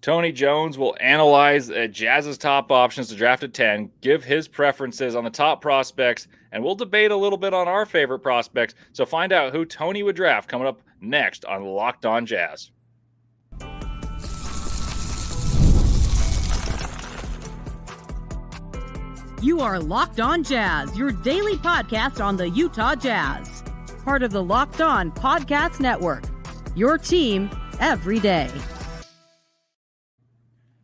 Tony Jones will analyze Jazz's top options to draft at 10, give his preferences on the top prospects, and we'll debate a little bit on our favorite prospects. So find out who Tony would draft coming up next on Locked On Jazz. You are Locked On Jazz, your daily podcast on the Utah Jazz. Part of the Locked On Podcast Network, your team every day.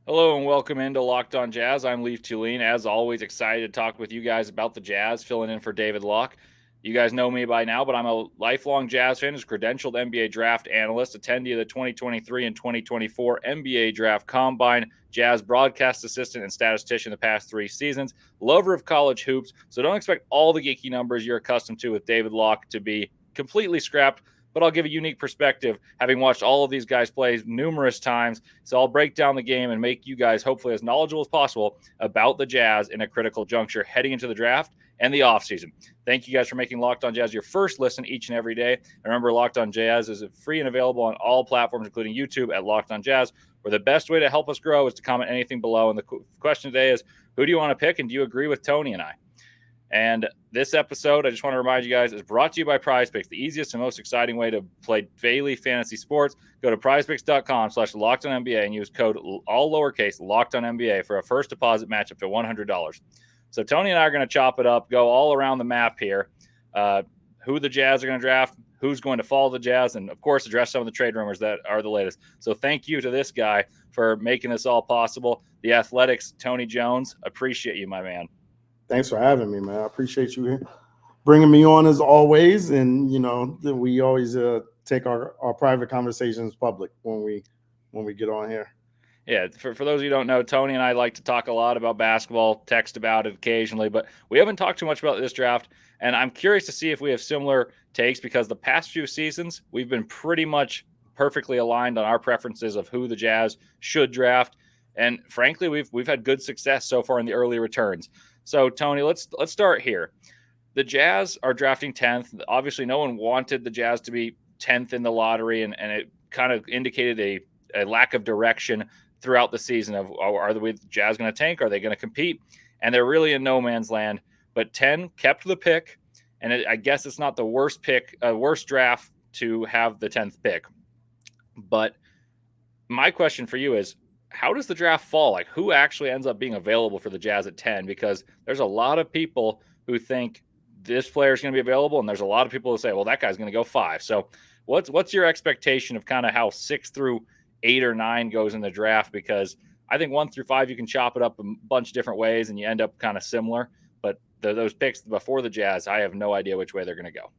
Hello and welcome into Locked On Jazz. I'm Leif Tulane. As always, excited to talk with you guys about the Jazz, filling in for David Locke. You guys know me by now, but I'm a lifelong Jazz fan, credentialed NBA draft analyst, attendee of the 2023 and 2024 NBA Draft Combine, Jazz broadcast assistant and statistician the past 3 seasons, lover of college hoops, so don't expect all the geeky numbers you're accustomed to with David Locke to be completely scrapped, but I'll give a unique perspective, having watched all of these guys play numerous times. So I'll break down the game and make you guys hopefully as knowledgeable as possible about the Jazz in a critical juncture heading into the draft and the offseason. Thank you guys for making Locked On Jazz your first listen each and every day. And remember, Locked On Jazz is free and available on all platforms, including YouTube at Locked On Jazz, where the best way to help us grow is to comment anything below. And the question today is, who do you want to pick, and do you agree with Tony and I? And this episode, I just want to remind you guys, is brought to you by PrizePicks, the easiest and most exciting way to play daily fantasy sports. Go to prizepicks.com/LockedOnNBA and use code all lowercase LockedOnNBA for a first deposit match up to $100. So Tony and I are going to chop it up, go all around the map here. Who the Jazz are going to draft, who's going to follow the Jazz, and of course address some of the trade rumors that are the latest. So thank you to this guy for making this all possible. The Athletics, Tony Jones, appreciate you, my man. Thanks for having me, man. I appreciate you bringing me on as always. And, we always take our private conversations public when we get on here. Yeah, for those of you who don't know, Tony and I like to talk a lot about basketball, text about it occasionally, but we haven't talked too much about this draft. And I'm curious to see if we have similar takes, because the past few seasons, we've been pretty much perfectly aligned on our preferences of who the Jazz should draft. And frankly, we've had good success so far in the early returns. So, Tony, let's start here. The Jazz are drafting 10th. Obviously, no one wanted the Jazz to be 10th in the lottery, and it kind of indicated a lack of direction throughout the season of, are the Jazz going to tank? Are they going to compete? And they're really in no man's land. But 10 kept the pick, and I guess it's not the worst draft to have the 10th pick. But my question for you is, how does the draft fall? Like, who actually ends up being available for the Jazz at 10? Because there's a lot of people who think this player is going to be available, and there's a lot of people who say, well, that guy's going to go 5. So what's your expectation of kind of how 6 through 8 or 9 goes in the draft? Because I think 1 through 5, you can chop it up a bunch of different ways, and you end up kind of similar. But those picks before the Jazz, I have no idea which way they're going to go.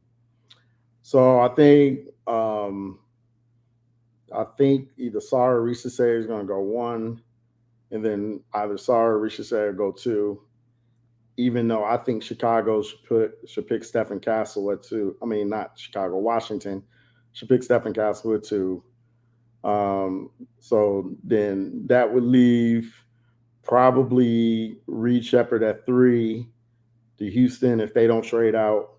So I think either Sarr or Rishisei is going to go 1, and then either Sarr or Rishisei will go 2, even though I think Chicago should pick Stephen Castle at 2. I mean, not Chicago, Washington should pick Stephen Castle at 2. So then that would leave probably Reed Sheppard at 3 to Houston if they don't trade out.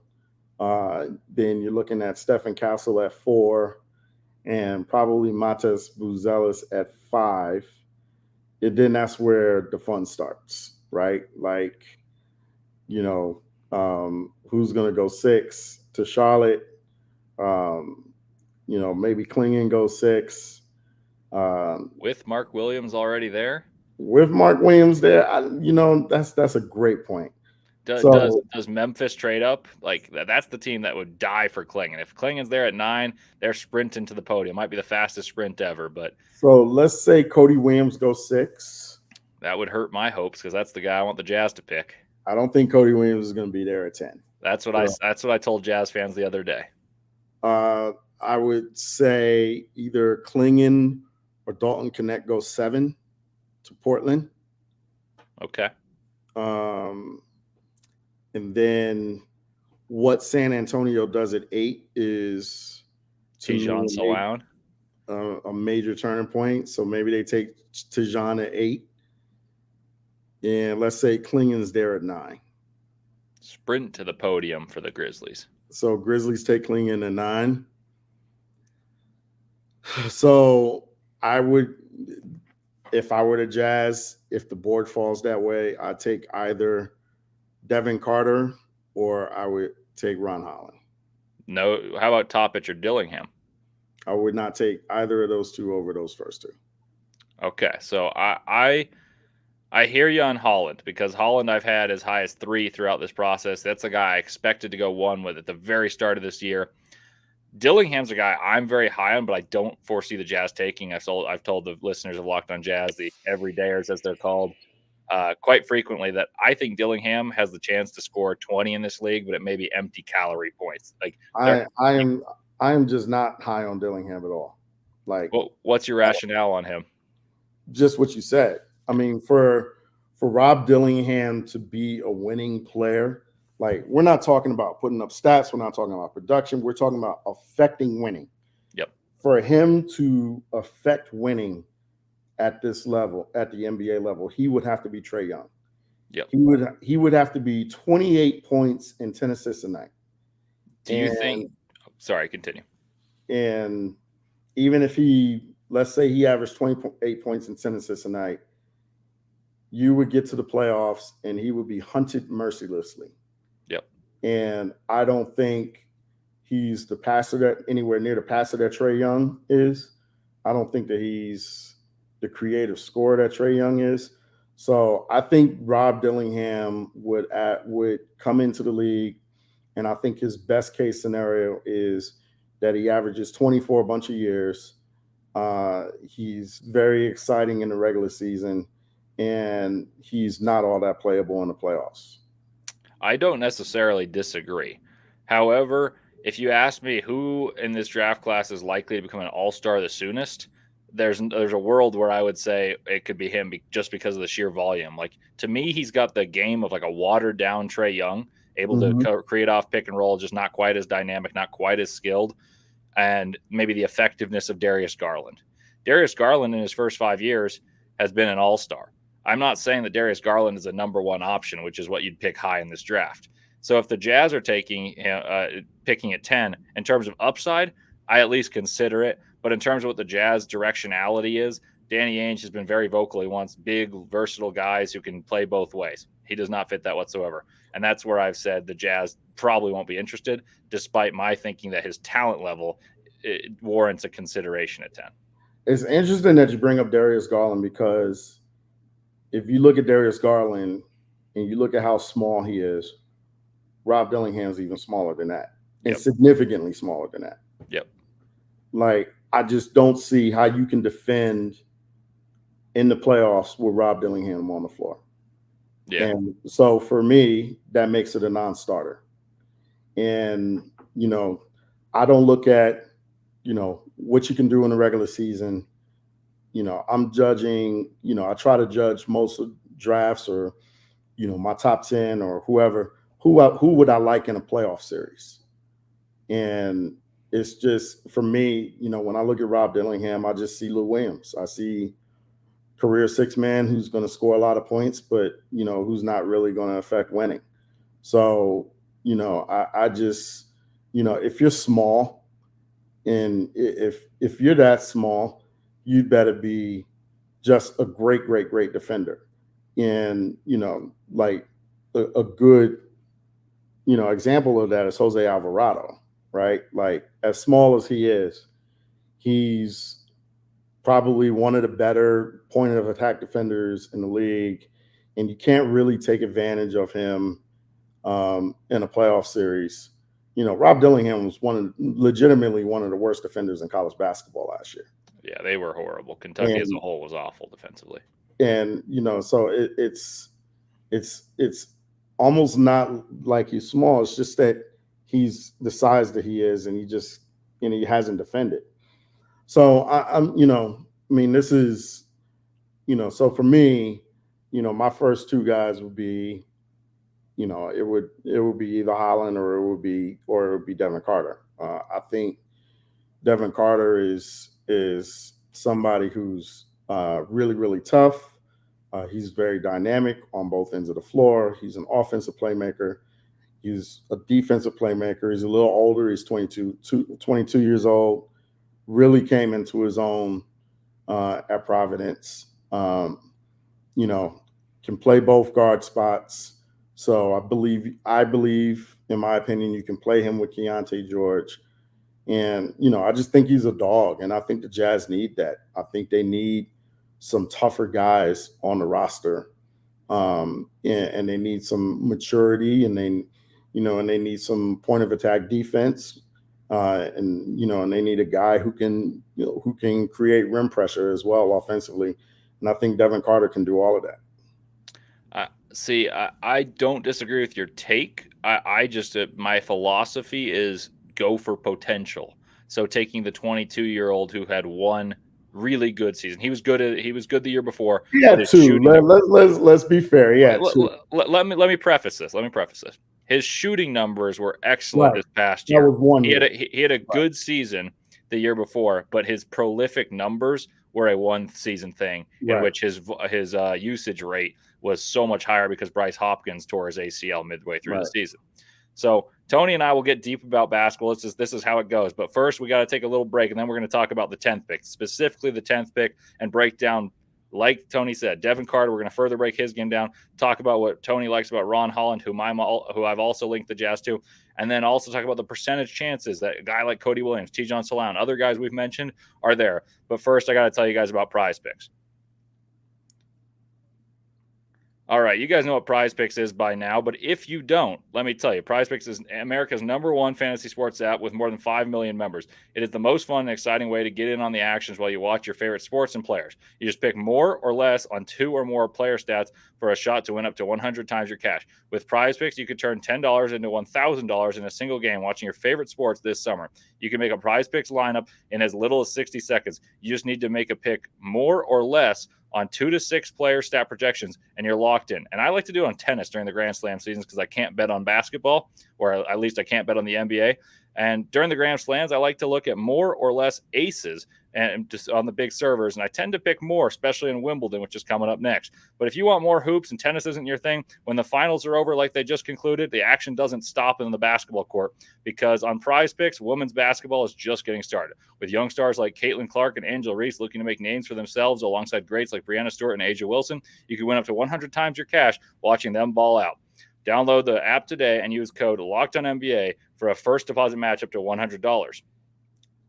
Then you're looking at Stephen Castle at 4. And probably Matas Buzelis at 5. And then that's where the fun starts, right? Like, who's going to go 6 to Charlotte? Maybe Klingon goes 6. With Mark Williams already there? With Mark Williams there, that's a great point. Does Memphis trade up? Like, that's the team that would die for Klingon. If Klingon's there at 9, they're sprinting to the podium. Might be the fastest sprint ever. But so let's say Cody Williams goes 6. That would hurt my hopes, because that's the guy I want the Jazz to pick. I don't think Cody Williams is going to be there at 10. That's what I told Jazz fans the other day. I would say either Klingon or Dalton Knecht goes 7 to Portland. Okay. And then what San Antonio does at 8 is Tidjane Salaun, a major turning point. So maybe they take Tidjane at 8. And let's say Klingon's there at 9. Sprint to the podium for the Grizzlies. So Grizzlies take Klingon at 9. So I would if I were the Jazz, if the board falls that way, I'd take either Devin Carter or I would take Ron Holland. No, how about Toppich or Dillingham? I would not take either of those two over those first two. Okay, so I hear you on Holland, because Holland I've had as high as 3 throughout this process. That's a guy I expected to go 1 with at the very start of this year. Dillingham's a guy I'm very high on, but I don't foresee the Jazz taking. I've told the listeners of Locked On Jazz, the everydayers as they're called, quite frequently, that I think Dillingham has the chance to score 20 in this league, but it may be empty calorie points. Like I am just not high on Dillingham at all. Like, what's your rationale on him? Just what you said. I mean, for Rob Dillingham to be a winning player, like, we're not talking about putting up stats, we're not talking about production, we're talking about affecting winning. Yep. For him to affect winning at this level, at the NBA level, he would have to be Trae Young. Yep. He would have to be 28 points and 10 assists a night. Do you think? Sorry, continue. And even if let's say he averaged 28 points and 10 assists a night, you would get to the playoffs and he would be hunted mercilessly. Yep. And I don't think he's the passer that anywhere near the passer that Trae Young is. I don't think that he's the creative scorer that Trae Young is. So I think Rob Dillingham would come into the league, and I think his best case scenario is that he averages 24 a bunch of years. He's very exciting in the regular season, and he's not all that playable in the playoffs. I don't necessarily disagree. However, if you ask me who in this draft class is likely to become an all-star the soonest, there's a world where I would say it could be him just because of the sheer volume. Like, to me, he's got the game of like a watered-down Trae Young, able to create off pick and roll, just not quite as dynamic, not quite as skilled, and maybe the effectiveness of Darius Garland. Darius Garland in his first 5 years has been an all-star. I'm not saying that Darius Garland is a number 1 option, which is what you'd pick high in this draft. So if the Jazz are picking at 10, in terms of upside, I at least consider it. But in terms of what the Jazz directionality is, Danny Ainge has been very vocal. He wants big, versatile guys who can play both ways. He does not fit that whatsoever. And that's where I've said the Jazz probably won't be interested, despite my thinking that his talent level warrants a consideration at 10. It's interesting that you bring up Darius Garland, because if you look at Darius Garland and you look at how small he is, Rob Dillingham's even smaller than that, and significantly smaller than that. Yep. Like, I just don't see how you can defend in the playoffs with Rob Dillingham on the floor. Yeah. And so for me, that makes it a non-starter. And, I don't look at, what you can do in the regular season. I'm judging, I try to judge most of drafts, or, my top 10 or whoever, who would I like in a playoff series? And it's just, for me, when I look at Rob Dillingham, I just see Lou Williams. I see career 6-man who's going to score a lot of points, but, who's not really going to affect winning. So, I just, if you're small, and if you're that small, you'd better be just a great, great, great defender. And, like a good, example of that is Jose Alvarado, right? Like, as small as he is, he's probably one of the better point of attack defenders in the league. And you can't really take advantage of him in a playoff series. Rob Dillingham was legitimately one of the worst defenders in college basketball last year. Yeah, they were horrible. Kentucky as a whole was awful defensively. And, so it's almost not like he's small. It's just that he's the size that he is, and he hasn't defended. So this is, so for me, my first 2 guys would be, it would be either Holland or it would be Devin Carter. I think Devin Carter is somebody who's really, really tough. He's very dynamic on both ends of the floor. He's an offensive playmaker. He's a defensive playmaker. He's a little older. He's 22 years old. Really came into his own at Providence. You know, can play both guard spots. So I believe, in my opinion, you can play him with Keontae George. And, I just think he's a dog. And I think the Jazz need that. I think they need some tougher guys on the roster. And they need some maturity, and they need some point of attack defense. And they need a guy who can create rim pressure as well offensively. And I think Devin Carter can do all of that. I don't disagree with your take. I just my philosophy is go for potential. So taking the 22-year-old who had one really good season, he was good the year before. Yeah, two. Let's be fair. Yeah, let me preface this. His shooting numbers were excellent this past year. That was 1 year. He had a good season the year before, but his prolific numbers were a one season thing in which his usage rate was so much higher because Bryce Hopkins tore his ACL midway through the season. So Tony and I will get deep about basketball. This is how it goes. But first, we got to take a little break, and then we're going to talk about the 10th pick, specifically the 10th pick, and break down, like Tony said, Devin Carter. We're going to further break his game down, talk about what Tony likes about Ron Holland, who I've also linked the Jazz to, and then also talk about the percentage chances that a guy like Cody Williams, Tidjane Salaun, other guys we've mentioned are there. But first, I got to tell you guys about PrizePicks. All right, you guys know what PrizePicks is by now, but if you don't, let me tell you, PrizePicks is America's #1 fantasy sports app with more than 5 million members. It is the most fun and exciting way to get in on the actions while you watch your favorite sports and players. You just pick more or less on 2 or more player stats for a shot to win up to 100 times your cash. With PrizePicks, you could turn $10 into $1,000 in a single game watching your favorite sports this summer. You can make a PrizePicks lineup in as little as 60 seconds. You just need to make a pick more or less on 2 to 6 player stat projections, and you're locked in. And I like to do it on tennis during the Grand Slam seasons because I can't bet on basketball, or at least I can't bet on the NBA. And during the Grand Slams, I like to look at more or less aces and just on the big servers. And I tend to pick more, especially in Wimbledon, which is coming up next. But if you want more hoops and tennis isn't your thing, when the finals are over like they just concluded, the action doesn't stop in the basketball court, because on PrizePicks, women's basketball is just getting started. With young stars like Caitlin Clark and Angel Reese looking to make names for themselves alongside greats like Brianna Stewart and A'ja Wilson, you can win up to 100 times your cash watching them ball out. Download the app today and use code LOCKEDONNBA for a first deposit match up to $100.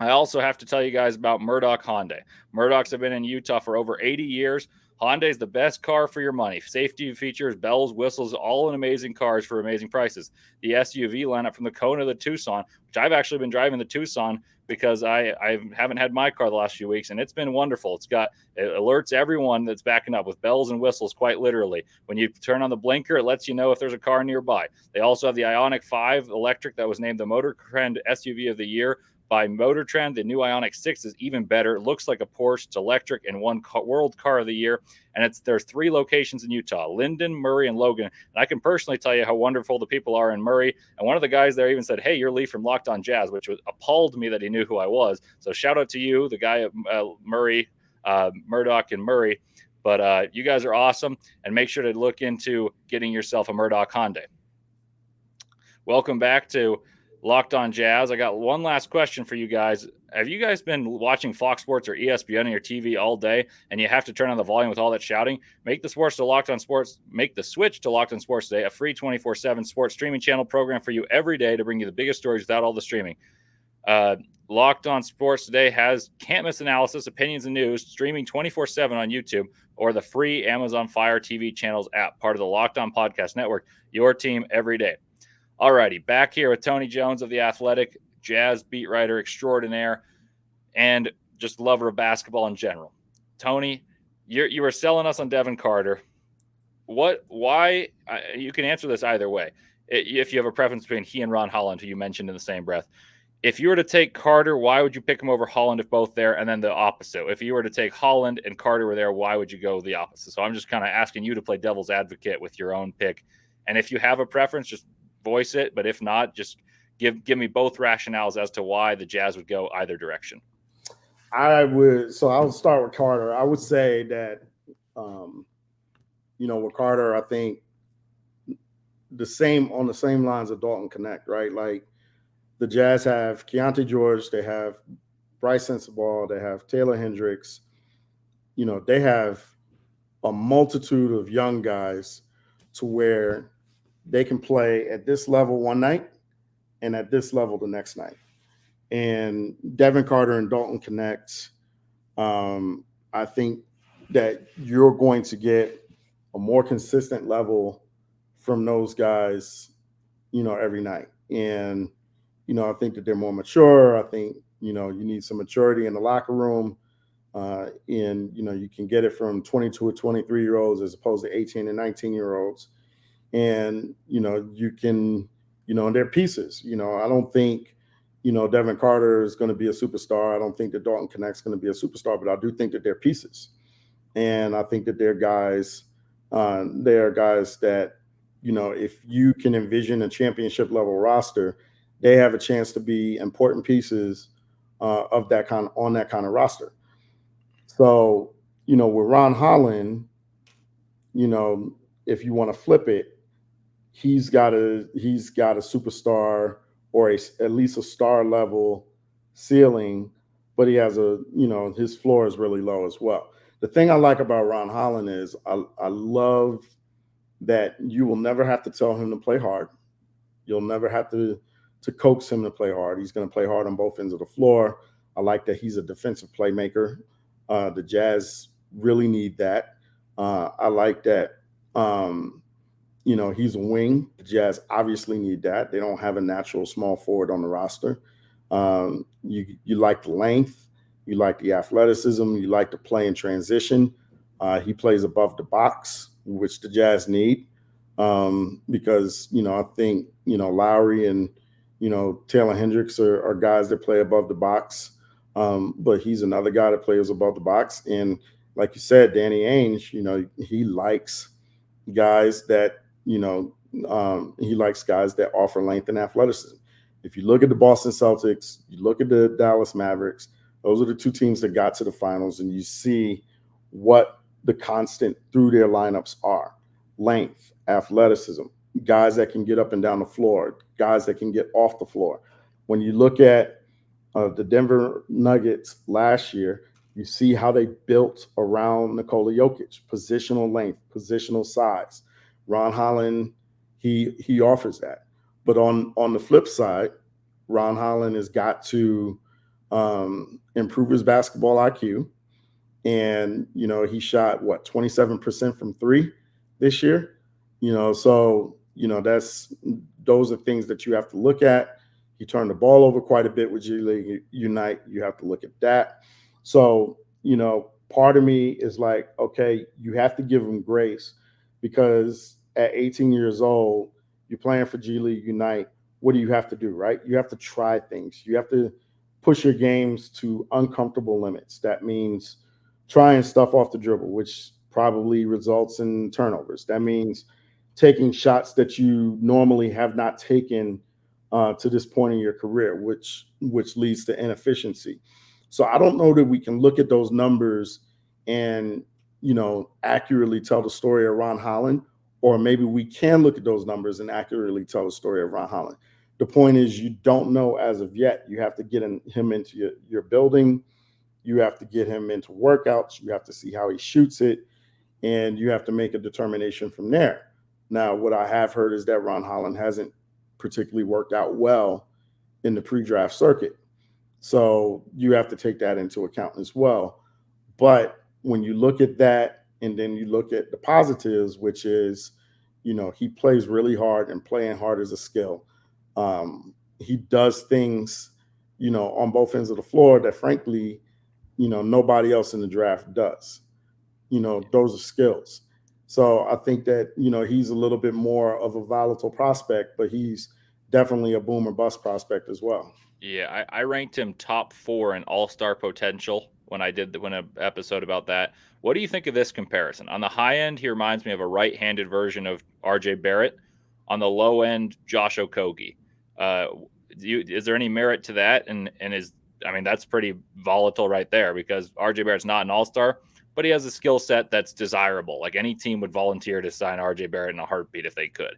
I also have to tell you guys about Murdoch Hyundai. Murdochs have been in Utah for over 80 years. Hyundai is the best car for your money. Safety features, bells, whistles, all in amazing cars for amazing prices. The SUV lineup from the Kona to the Tucson, which I've actually been driving the Tucson because I haven't had my car the last few weeks, and it's been wonderful. It alerts everyone that's backing up with bells and whistles, quite literally. When you turn on the blinker, it lets you know if there's a car nearby. They also have the Ioniq 5 electric that was named the Motor Trend SUV of the Year by Motor Trend. The new Ioniq 6 is even better. It looks like a Porsche. It's electric and won World Car of the Year. And there's 3 locations in Utah: Linden, Murray, and Logan. And I can personally tell you how wonderful the people are in Murray. And one of the guys there even said, "Hey, you're Lee from Locked On Jazz," which appalled me that he knew who I was. So shout out to you, the guy at Murray, Murdoch and Murray. But you guys are awesome. And make sure to look into getting yourself a Murdoch Hyundai. Welcome back to Locked On Jazz. I got one last question for you guys. Have you guys been watching Fox Sports or ESPN on your TV all day and you have to turn on the volume with all that shouting? Make the switch to Locked On Sports today, a free 24/7 sports streaming channel program for you every day to bring you the biggest stories without all the streaming. Locked On Sports Today has can't-miss analysis, opinions, and news streaming 24/7 on YouTube or the free Amazon Fire TV channels app, part of the Locked On Podcast Network, your team every day. All righty, back here with Tony Jones of The Athletic, Jazz beat writer extraordinaire, and just lover of basketball in general. Tony, you were selling us on Devin Carter. Why? You can answer this either way. If you have a preference between he and Ron Holland, who you mentioned in the same breath. If you were to take Carter, why would you pick him over Holland if both there? And then the opposite. If you were to take Holland and Carter were there, why would you go the opposite? So I'm just kind of asking you to play devil's advocate with your own pick. And if you have a preference, just voice it, but if not, just give me both rationales as to why the Jazz would go either direction. I'll start with Carter. I would say that with Carter, I think on the same lines of Dalton Knecht, right? Like the Jazz have Keontae George, they have Bryce Sensabaugh, they have Taylor Hendricks, they have a multitude of young guys to where they can play at this level one night and at this level the next night. And Devin Carter and Dalton Knecht, I think that you're going to get a more consistent level from those guys, every night. And, I think that they're more mature. I think, you need some maturity in the locker room. And, you can get it from 22 or 23-year-olds as opposed to 18 and 19-year-olds. And, you can, and they're pieces. I don't think, Devin Carter is going to be a superstar. I don't think that Dalton Knecht's going to be a superstar, but I do think that they're pieces. And I think that they're guys that, if you can envision a championship level roster, they have a chance to be important pieces on that kind of roster. So, with Ron Holland, if you want to flip it, he's got a superstar or at least a star level ceiling, but he has his floor is really low as well. The thing I like about Ron Holland is I love that you will never have to tell him to play hard. You'll never have to coax him to play hard. He's going to play hard on both ends of the floor. I like that he's a defensive playmaker. The Jazz really need that. I like that, he's a wing. The Jazz obviously need that. They don't have a natural small forward on the roster. You like the length. You like the athleticism. You like to play in transition. He plays above the box, which the Jazz need, because, I think, Lowry and, Taylor Hendricks are guys that play above the box. But he's another guy that plays above the box. And like you said, Danny Ainge, he likes guys that, he likes guys that offer length and athleticism. If you look at the Boston Celtics, you look at the Dallas Mavericks, those are the two teams that got to the finals, and you see what the constant through their lineups are: length, athleticism, guys that can get up and down the floor, guys that can get off the floor. When you look at the Denver Nuggets last year, you see how they built around Nikola Jokic: positional length, positional size. Ron Holland, he offers that. But on the flip side, Ron Holland has got to improve his basketball IQ. And, he shot 27% from three this year. So, those are things that you have to look at. He turned the ball over quite a bit with G League Unite. You have to look at that. So, part of me is like, okay, you have to give him grace, because at 18 years old, you're playing for G League Unite. What do you have to do, right? You have to try things. You have to push your games to uncomfortable limits. That means trying stuff off the dribble, which probably results in turnovers. That means taking shots that you normally have not taken to this point in your career, which leads to inefficiency. So I don't know that we can look at those numbers and, accurately tell the story of Ron Holland, or maybe we can look at those numbers and accurately tell the story of Ron Holland. The point is, you don't know as of yet. You have to get him into your building. You have to get him into workouts. You have to see how he shoots it, and you have to make a determination from there. Now, what I have heard is that Ron Holland hasn't particularly worked out well in the pre-draft circuit. So you have to take that into account as well. But when you look at that, and then you look at the positives, which is, he plays really hard, and playing hard is a skill. He does things, on both ends of the floor that, frankly, nobody else in the draft does. Those are skills. So I think that, he's a little bit more of a volatile prospect, but he's definitely a boom or bust prospect as well. Yeah, I ranked him top 4 in all-star potential when I did an episode about that. What do you think of this comparison? On the high end, he reminds me of a right-handed version of R.J. Barrett. On the low end, Josh Okogie. Is there any merit to that? And that's pretty volatile right there, because R.J. Barrett's not an all-star, but he has a skill set that's desirable. Like, any team would volunteer to sign R.J. Barrett in a heartbeat if they could.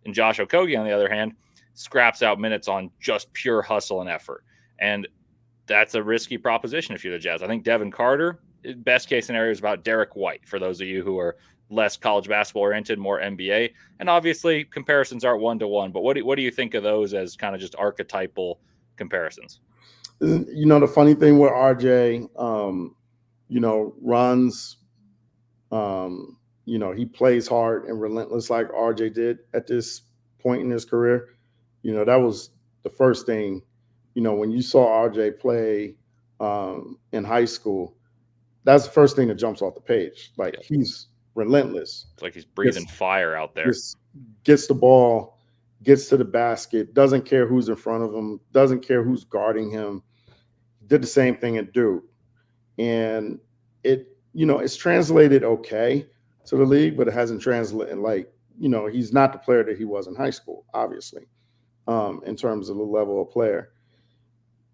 And Josh Okogie, on the other hand, scraps out minutes on just pure hustle and effort. And that's a risky proposition if you're the Jazz. I think Devin Carter, best case scenario is about Derek White for those of you who are less college basketball oriented, more NBA. And obviously comparisons aren't 1-to-1, but what do you think of those as kind of just archetypal comparisons? The funny thing with RJ, runs, he plays hard and relentless like RJ did at this point in his career. That was the first thing, when you saw RJ play in high school, that's the first thing that jumps off the page. Like, he's relentless. It's like he's breathing fire out there. Gets the ball, gets to the basket, doesn't care who's in front of him, doesn't care who's guarding him. Did the same thing at Duke. And it's translated okay to the league, but it hasn't translated he's not the player that he was in high school, obviously, in terms of the level of player.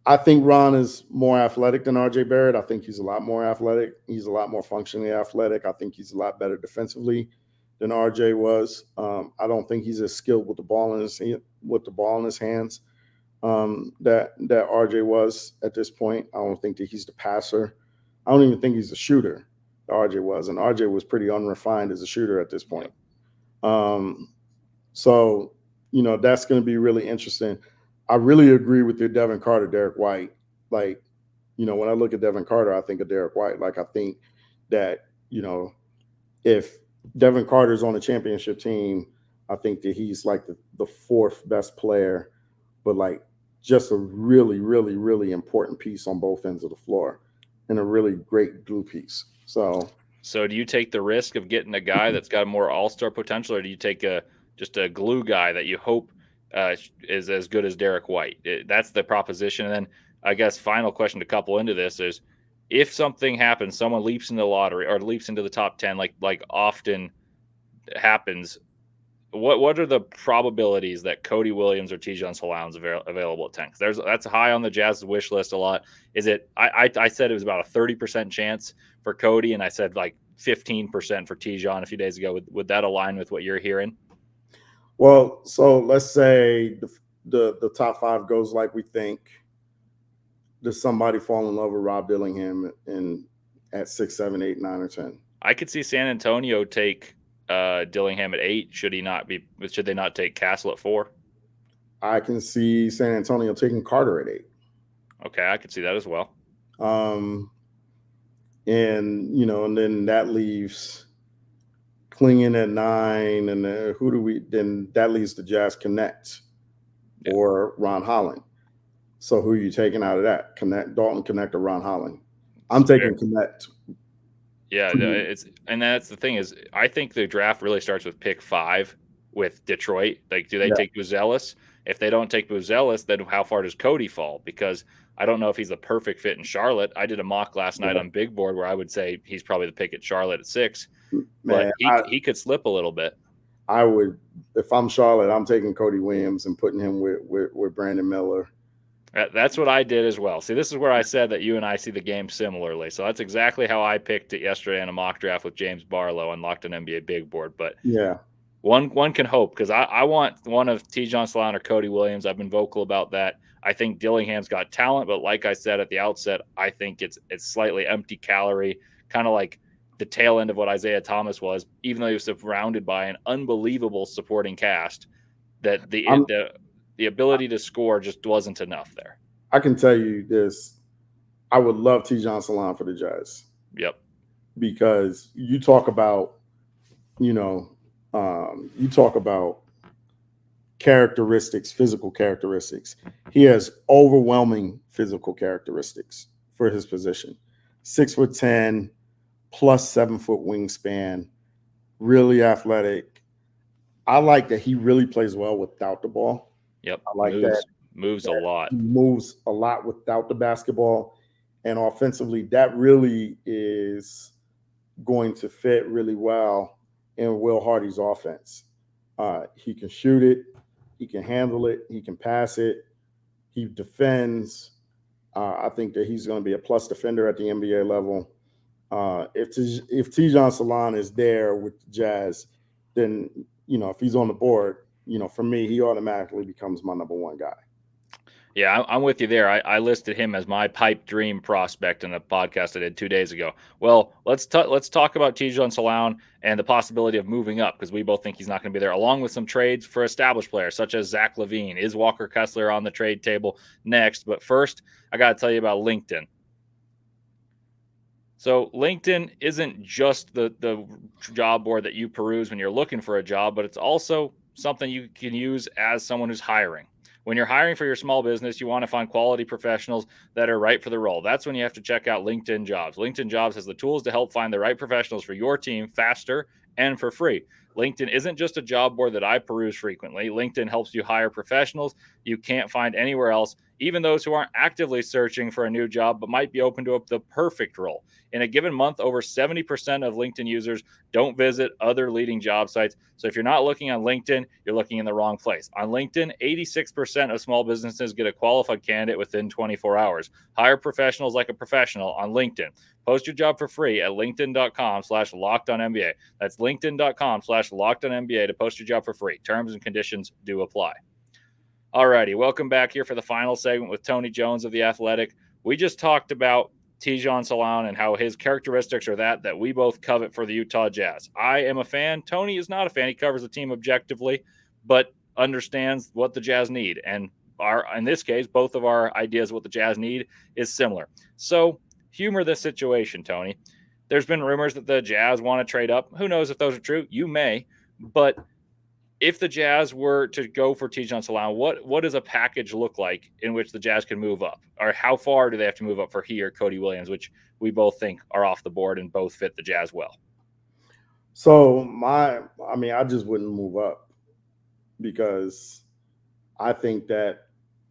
I think Ron is more athletic than RJ Barrett. I think he's a lot more athletic. He's a lot more functionally athletic. I think he's a lot better defensively than RJ was. I don't think he's as skilled with the ball in his hands that RJ was at this point. I don't think that he's the passer. I don't even think he's the shooter that RJ was, and RJ was pretty unrefined as a shooter at this point. So that's going to be really interesting. I really agree with your Devin Carter, Derek White. Like, when I look at Devin Carter, I think of Derek White. Like, I think that, if Devin Carter's on a championship team, I think that he's like the fourth best player, but like just a really, really, really important piece on both ends of the floor and a really great glue piece. So do you take the risk of getting a guy that's got more all-star potential, or do you take just a glue guy that you hope is as good as Derek White? That's the proposition. And then I guess final question to couple into this is, if something happens, someone leaps in the lottery or leaps into the top 10, like often happens, what are the probabilities that Cody Williams or Tidjane Salaun is available at 10? Because that's high on the Jazz's wish list a lot. Is it? I said it was about a 30% chance for Cody, and I said like 15% for Tidjane a few days ago. Would that align with what you're hearing? Well, so let's say the top 5 goes like we think. Does somebody fall in love with Rob Dillingham at 6, 7, 8, 9, or 10? I could see San Antonio take Dillingham at 8. Should they not take Castle at 4? I can see San Antonio taking Carter at 8. Okay, I could see that as well. And then that leaves Klingen at 9, and then that leaves the Jazz Knecht or Ron Holland. So who are you taking out of that? Dalton Knecht or Ron Holland? I'm taking Knecht. Yeah, and that's the thing is, I think the draft really starts with pick 5 with Detroit. Like, do they take Buzelis? If they don't take Buzelis, then how far does Cody fall? Because I don't know if he's the perfect fit in Charlotte. I did a mock last night on Big Board where I would say he's probably the pick at Charlotte at 6, but he could slip a little bit. I would, if I'm Charlotte, I'm taking Cody Williams and putting him with Brandon Miller. That's what I did as well. See, this is where I said that you and I see the game similarly. So that's exactly how I picked it yesterday in a mock draft with James Barlow and Locked on NBA Big Board. But yeah, one can hope, because I want one of Tidjane Salaun or Cody Williams. I've been vocal about that. I think Dillingham's got talent, but like I said at the outset, I think it's slightly empty calorie, kind of like the tail end of what Isaiah Thomas was, even though he was surrounded by an unbelievable supporting cast, that the ability to score just wasn't enough there. I can tell you this. I would love Tidjane Salaun for the Jazz. Yep. Because you talk about, characteristics, physical characteristics. He has overwhelming physical characteristics for his position. 6'10", plus 7-foot wingspan, really athletic. I like that he really plays well without the ball. Yep. I like moves a lot. He moves a lot without the basketball. And offensively, that really is going to fit really well in Will Hardy's offense. He can shoot it. He can handle it. He can pass it. He defends. I think that he's going to be a plus defender at the NBA level. If Tidjane Salaun is there with the Jazz, then, if he's on the board, for me, he automatically becomes my number 1 guy. Yeah, I'm with you there. I listed him as my pipe dream prospect in a podcast I did 2 days ago. Well, let's talk about Tidjane Salaun and the possibility of moving up, because we both think he's not going to be there, along with some trades for established players such as Zach Lavine. Is Walker Kessler on the trade table next? But first, I got to tell you about LinkedIn. So LinkedIn isn't just the job board that you peruse when you're looking for a job, but it's also something you can use as someone who's hiring. When you're hiring for your small business, you want to find quality professionals that are right for the role. That's when you have to check out LinkedIn Jobs. LinkedIn Jobs has the tools to help find the right professionals for your team faster and for free. LinkedIn isn't just a job board that I peruse frequently. LinkedIn helps you hire professionals you can't find anywhere else, even those who aren't actively searching for a new job but might be open to the perfect role. In a given month, over 70% of LinkedIn users don't visit other leading job sites. So if you're not looking on LinkedIn, you're looking in the wrong place. On LinkedIn, 86% of small businesses get a qualified candidate within 24 hours. Hire professionals like a professional on LinkedIn. Post your job for free at linkedin.com/lockedonnba. That's linkedin.com/lockedonnba to post your job for free. Terms and conditions do apply. Alrighty, welcome back here for the final segment with Tony Jones of The Athletic. We just talked about Tidjane Salaun and how his characteristics are that we both covet for the Utah Jazz. I am a fan. Tony is not a fan. He covers the team objectively, but understands what the Jazz need. And in this case, both of our ideas of what the Jazz need is similar. So humor this situation, Tony. There's been rumors that the Jazz want to trade up. Who knows if those are true? You may. But if the Jazz were to go for Tidjane Salaun, what does a package look like in which the Jazz can move up? Or how far do they have to move up for he or Cody Williams, which we both think are off the board and both fit the Jazz well? So I just wouldn't move up, because I think that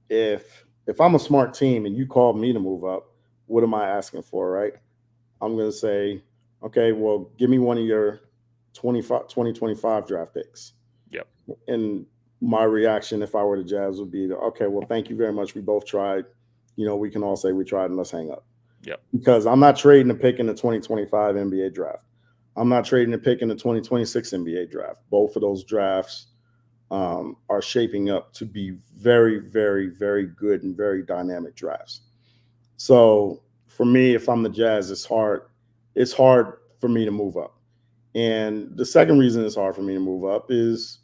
if I'm a smart team and you called me to move up, what am I asking for, right? I'm going to say, okay, well, give me one of your 2025 draft picks. Yep. And my reaction, if I were the Jazz, would be, okay, well, thank you very much. We both tried. We can all say we tried, and let's hang up. Yep. Because I'm not trading a pick in the 2025 NBA draft. I'm not trading a pick in the 2026 NBA draft. Both of those drafts are shaping up to be very, very, very good and very dynamic drafts. So for me, if I'm the Jazz, it's hard for me to move up. And the second reason it's hard for me to move up is,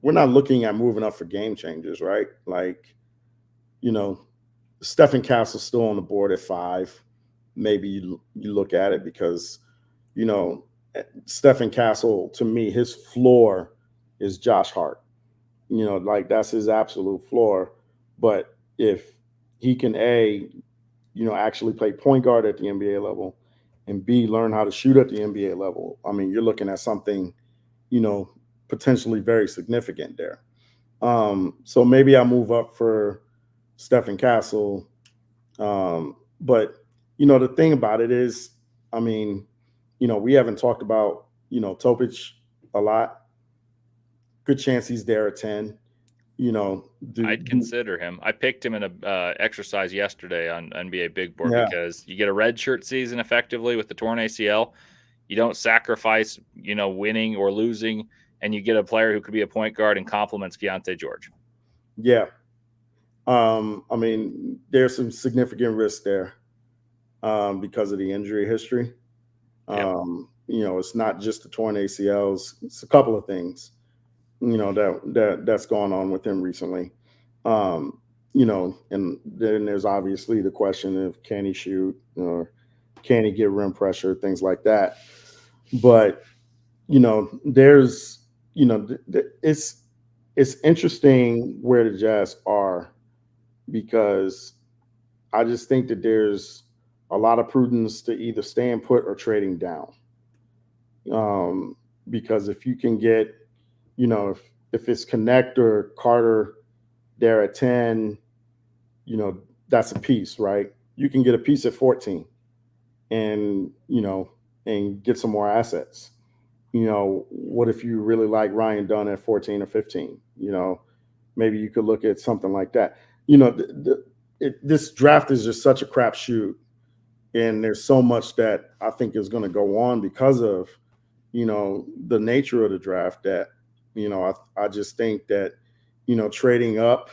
we're not looking at moving up for game changers, right? Like, Stephen Castle's still on the board at 5. Maybe you look at it because, Stephen Castle, to me, his floor is Josh Hart. That's his absolute floor. But if he can, actually play point guard at the NBA level, and B, learn how to shoot at the NBA level, you're looking at something, potentially very significant there. So maybe I move up for Stephen Castle. But, the thing about it is, we haven't talked about, Topic a lot. Good chance he's there at 10. I'd consider him. I picked him in a exercise yesterday on NBA Big Board because you get a redshirt season effectively with the torn ACL. You don't sacrifice, winning or losing, and you get a player who could be a point guard and complements Keontae George. Yeah. There's some significant risk there because of the injury history. Yep. It's not just the torn ACLs. It's a couple of things, that's gone on with him recently. And then there's obviously the question of, can he shoot or can he get rim pressure, things like that. But, there's, it's interesting where the Jazz are, because I just think that there's a lot of prudence to either staying put or trading down. Because if you can get, if it's Knecht or Carter there at 10, that's a piece, right? You can get a piece at 14 and, and get some more assets. What if you really like Ryan Dunn at 14 or 15? Maybe you could look at something like that. This draft is just such a crapshoot, and there's so much that I think is going to go on because of, the nature of the draft that, I just think that, trading up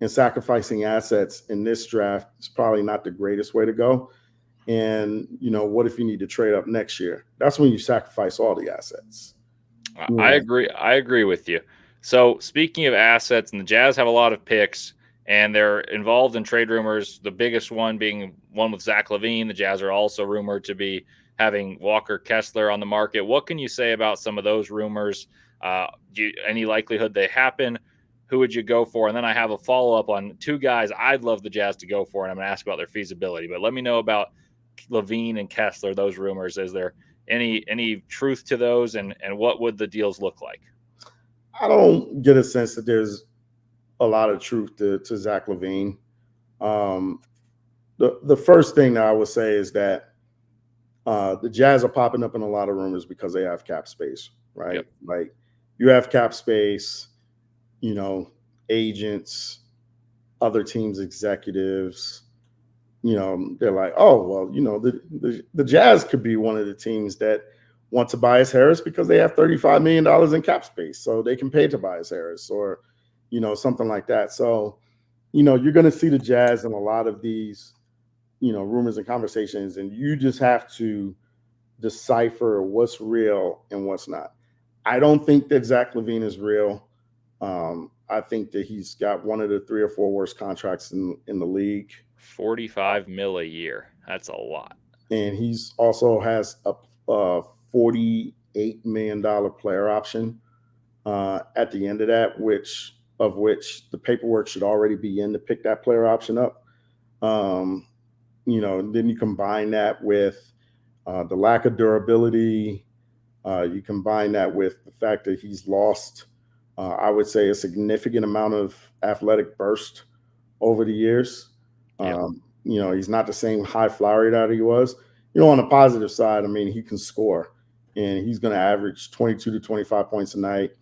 and sacrificing assets in this draft is probably not the greatest way to go. And, what if you need to trade up next year? That's when you sacrifice all the assets. I agree. I agree with you. So speaking of assets, and the Jazz have a lot of picks, and they're involved in trade rumors. The biggest one being one with Zach Lavine. The Jazz are also rumored to be having Walker Kessler on the market. What can you say about some of those rumors? Any likelihood they happen? Who would you go for? And then I have a follow-up on two guys I'd love the Jazz to go for, and I'm going to ask about their feasibility. But let me know about Lavine and Kessler, those rumors. Is there any truth to those, and what would the deals look like? I don't get a sense that there's a lot of truth to Zach Lavine. The first thing that I would say is that the Jazz are popping up in a lot of rumors because they have cap space, right? Yep. Like, you have cap space, agents, other teams' executives, they're like, oh, well, the Jazz could be one of the teams that want Tobias Harris because they have $35 million in cap space, so they can pay Tobias Harris, or, something like that. So, you're going to see the Jazz in a lot of these, rumors and conversations, and you just have to decipher what's real and what's not. I don't think that Zach Lavine is real. I think that he's got one of the 3 or 4 worst contracts in the league. $45 million a year. That's a lot. And he's also has a $48 million player option at the end of that, which the paperwork should already be in to pick that player option up. Then you combine that with the lack of durability. You combine that with the fact that he's lost, I would say, a significant amount of athletic burst over the years. Yep. He's not the same high flyer that he was. On the positive side, he can score, and he's going to average 22 to 25 points a night,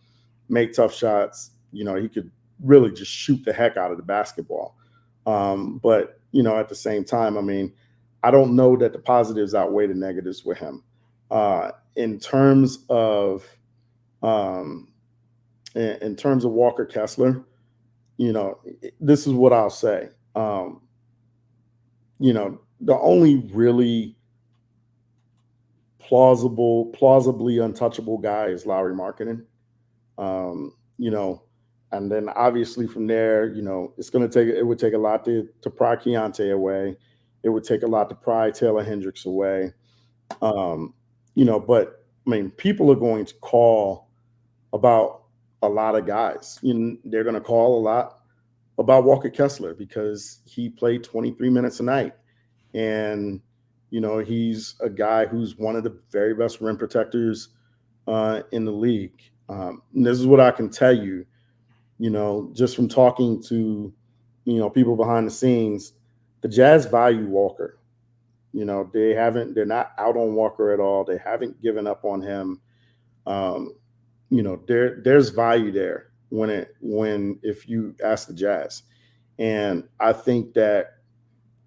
make tough shots. He could really just shoot the heck out of the basketball. But at the same time, I don't know that the positives outweigh the negatives with him. In terms of Walker Kessler, this is what I'll say. The only really plausibly untouchable guy is Lauri Markkanen. And then obviously from there, it would take a lot to pry Keontae away. It would take a lot to pry Taylor Hendricks away. But people are going to call about a lot of guys. They're going to call a lot about Walker Kessler because he played 23 minutes a night. And, he's a guy who's one of the very best rim protectors in the league. And this is what I can tell you, just from talking to, people behind the scenes. The Jazz value Walker. They're not out on Walker at all. They haven't given up on him. There's value there if you ask the Jazz. And I think that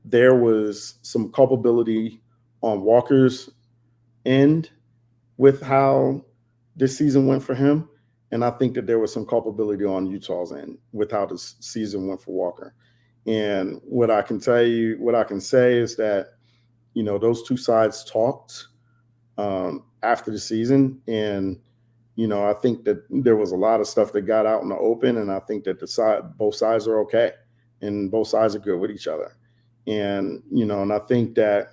there was some culpability on Walker's end with how this season went for him. And I think that there was some culpability on Utah's end with how this season went for Walker. And what I can say is that, those two sides talked after the season. And, I think that there was a lot of stuff that got out in the open. And I think that both sides are okay. And both sides are good with each other. And, and I think that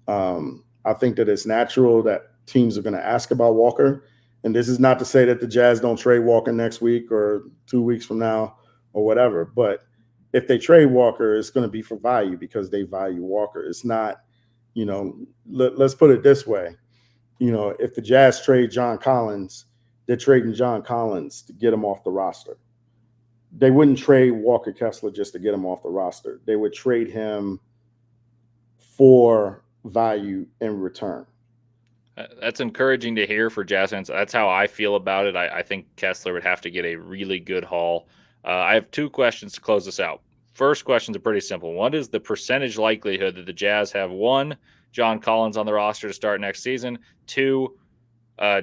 it's natural that teams are going to ask about Walker. And this is not to say that the Jazz don't trade Walker next week or 2 weeks from now or whatever. But if they trade Walker, it's going to be for value because they value Walker. It's not, let's put it this way. If the Jazz trade John Collins, they're trading John Collins to get him off the roster. They wouldn't trade Walker Kessler just to get him off the roster. They would trade him for value in return. That's encouraging to hear for Jazz fans. That's how I feel about it. I think Kessler would have to get a really good haul. I have 2 questions to close this out. First questions are pretty simple. What is the percentage likelihood that the Jazz have 1, John Collins on the roster to start next season, 2,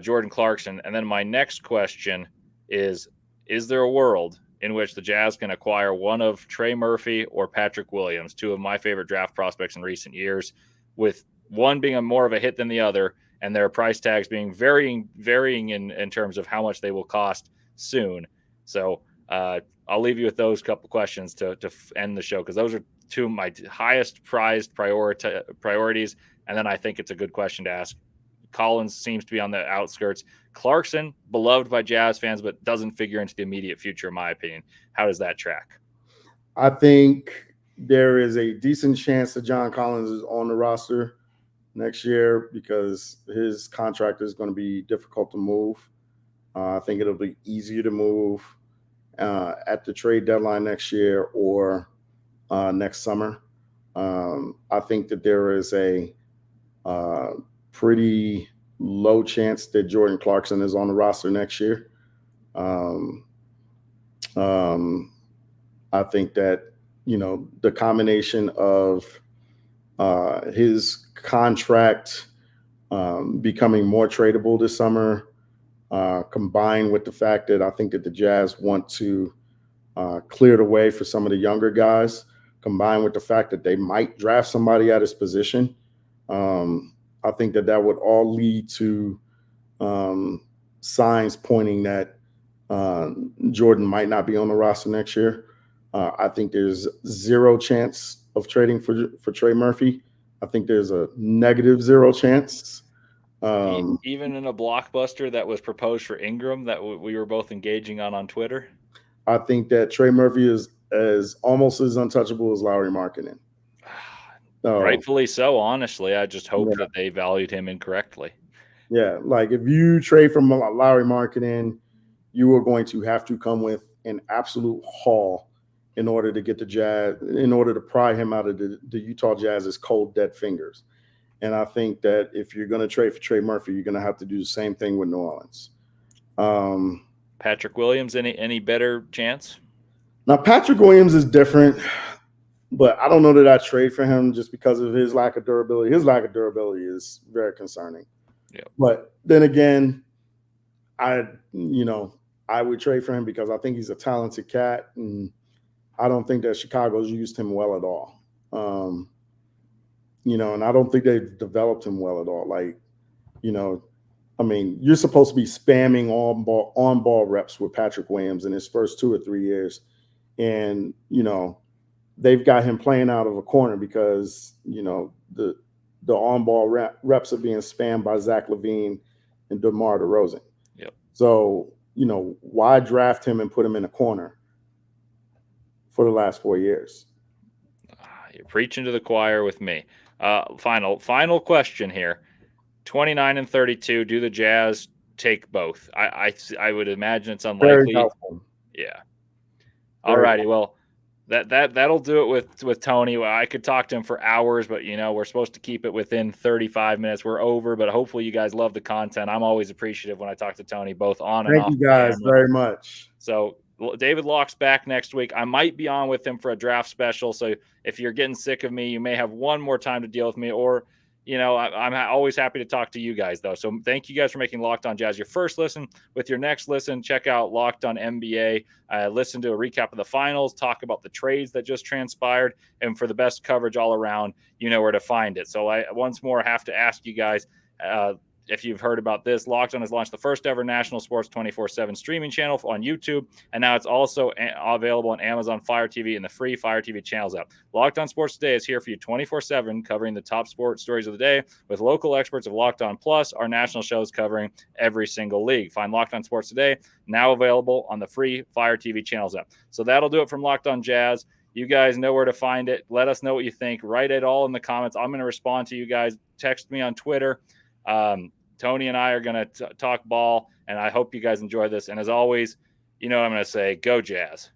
Jordan Clarkson? And then my next question is there a world in which the Jazz can acquire one of Trey Murphy or Patrick Williams, two of my favorite draft prospects in recent years, with one being more of a hit than the other, and their price tags being varying in terms of how much they will cost soon. So I'll leave you with those couple questions to end the show, because those are two of my highest prized priorities. And then I think it's a good question to ask. Collins seems to be on the outskirts. Clarkson, beloved by Jazz fans, but doesn't figure into the immediate future, in my opinion. How does that track? I think there is a decent chance that John Collins is on the roster next year because his contract is going to be difficult to move. I think it'll be easier to move at the trade deadline next year or next summer. I think that there is a pretty low chance that Jordan Clarkson is on the roster next year. I think that, the combination of his contract becoming more tradable this summer, combined with the fact that I think that the Jazz want to clear the way for some of the younger guys, combined with the fact that they might draft somebody at his position. I think that would all lead to signs pointing that Jordan might not be on the roster next year. I think there's zero chance of trading for Trey Murphy. I think there's a -0 chance. Even in a blockbuster that was proposed for Ingram that we were both engaging on Twitter? I think that Trey Murphy is almost as untouchable as Lauri Markkanen. Rightfully so, honestly. I just hope that they valued him incorrectly. Yeah, like if you trade from Lauri Markkanen, you are going to have to come with an absolute haul in order to get the Jazz, in order to pry him out of the Utah Jazz's cold, dead fingers. And I think that if you're going to trade for Trey Murphy, you're going to have to do the same thing with New Orleans. Patrick Williams, any better chance? Now, Patrick Williams is different, but I don't know that I trade for him just because of his lack of durability. His lack of durability is very concerning. Yeah. But then again, I would trade for him because I think he's a talented cat, and I don't think that Chicago's used him well at all. And I don't think they've developed him well at all. Like, you're supposed to be spamming on ball reps with Patrick Williams in his first 2 or 3 years. And, they've got him playing out of a corner because, the on-ball reps are being spammed by Zach Lavine and DeMar DeRozan. Yep. So, why draft him and put him in a corner for the last 4 years? You're preaching to the choir with me. Final question here. 29 and 32, do the Jazz take both? I would imagine it's unlikely. Yeah. All righty. Well, that'll do it with Tony. Well, I could talk to him for hours, but we're supposed to keep it within 35 minutes. We're over, but hopefully you guys love the content. I'm always appreciative when I talk to Tony, both on and off. Thank you guys very much. So David Locke's back next week. I might be on with him for a draft special. So if you're getting sick of me, you may have one more time to deal with me, or I'm always happy to talk to you guys, though. So thank you guys for making Locked On Jazz your first listen. With your next listen, check out Locked On NBA. Listen to a recap of the finals, talk about the trades that just transpired, and for the best coverage all around, you know where to find it. So I once more have to ask you guys, if you've heard about this, Locked On has launched the first ever national sports 24/7 streaming channel on YouTube, and now it's also available on Amazon Fire TV and the free Fire TV channels app. Locked On Sports Today is here for you 24/7, covering the top sports stories of the day with local experts of Locked On Plus, our national shows covering every single league. Find Locked On Sports Today, now available on the free Fire TV channels app. So that'll do it from Locked On Jazz. You guys know where to find it. Let us know what you think. Write it all in the comments. I'm going to respond to you guys. Text me on Twitter. Tony and I are going to talk ball, and I hope you guys enjoy this. And as always, I'm going to say, go Jazz.